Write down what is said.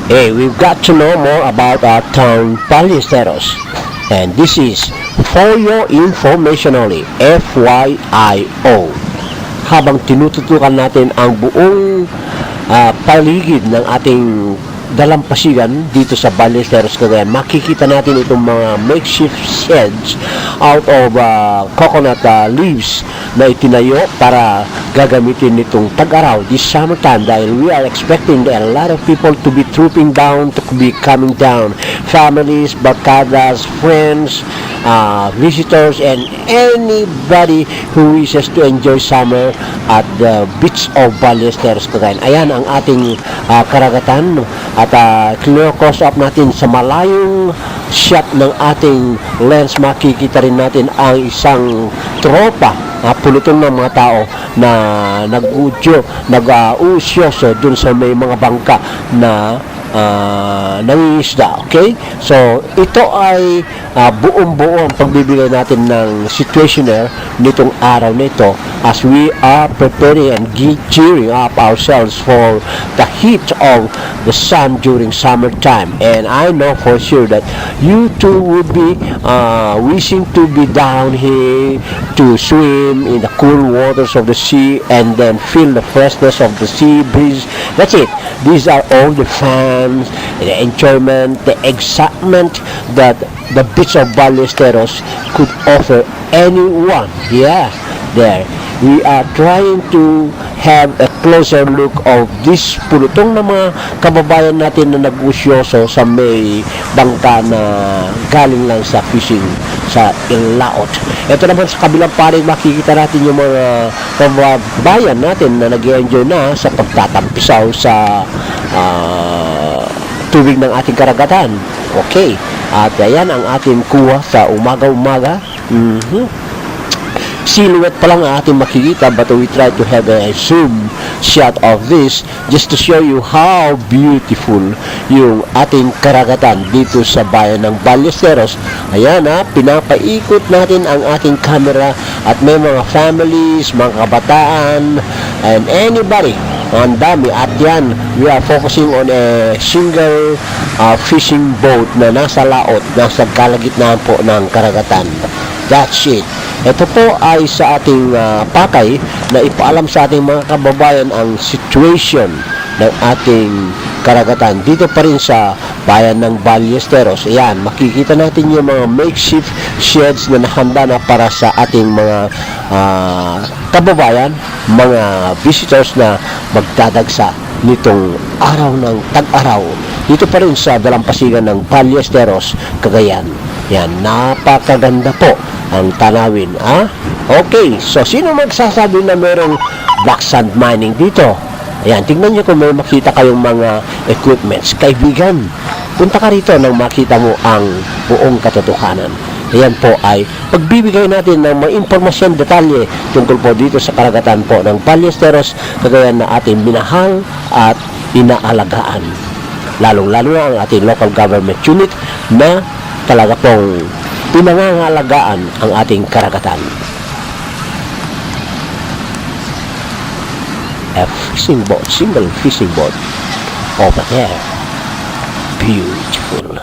Hey, we've got to know more about our town, Ballesteros. And this is for your information only, FYIO. Habang tinututukan natin ang buong paligid ng ating dalampasigan dito sa Ballesteros, Cagayan, makikita natin itong mga makeshift sheds out of coconut leaves na itinayo para gagamitin nitong tag-araw this summertime, dahil we are expecting a lot of people to be trooping down, to be coming down, families, barkadas, friends, visitors, and anybody who wishes to enjoy summer at the beach of Ballesteros, Cagayan. Ayan ang ating karagatan, at close up natin sa malayong shot ng ating lens. Makikita rin natin ang isang tropa, pulutong ng mga tao na nag-uusyoso dun sa may mga bangka na nangingisda. Okay? So, ito ay buong-buo ang pagbibigay natin ng situationer nitong araw nito as we are preparing and gearing up ourselves for the heat of the sun during summertime. And I know for sure that you too would be wishing to be down here to swim in the cool waters of the sea and then feel the freshness of the sea breeze. That's it. These are all the fun, the enjoyment, the excitement that the beach of Ballesteros could offer anyone. Yeah, there. We are trying to have a closer look of this pulutong na mga kababayan natin na nag-usyoso sa may bangka na galing lang sa fishing sa Ilaot. Ito naman sa kabilang panig, makikita natin yung mga kababayan natin na nag-enjoy na sa pagtatampisaw sa tubig ng ating karagatan. Okay. At ayan ang ating kuha sa umaga-umaga. Silhouette pa lang ang ating makikita, but we try to have a zoom shot of this just to show you how beautiful yung ating karagatan dito sa bayan ng Ballesteros. Ayan pinapaikot natin ang ating camera at may mga families, mga kabataan, and anybody. Ang dami. At yan, we are focusing on a single fishing boat na nasa laot, nasa kalagitnaan po ng karagatan. That's it. Ito po ay sa ating pakay na ipaalam sa ating mga kababayan ang situation ng ating karagatan dito pa rin sa bayan ng Ballesteros. Ayan, makikita natin yung mga makeshift sheds na nahanda na para sa ating mga kababayan, mga visitors na magdadagsa nitong araw ng tag-araw dito pa rin sa dalampasigan ng Ballesteros, Cagayan. Yan, napakaganda po ang tanawin. Okay, so sino magsasabi na merong black sand mining dito? Ayan, tingnan nyo kung may makita kayong mga equipments. Kaibigan, punta ka rito nang makita mo ang buong katotohanan. Ayan po ay pagbibigay natin ng mga impormasyon, detalye tungkol po dito sa karagatan po ng Ballesteros, Cagayan, na ating minahal at inaalagaan. Lalong-lalo na ang ating local government unit na talaga pong pinangangalagaan ang ating karagatan. A fishing boat, single fishing boat over there. Beautiful.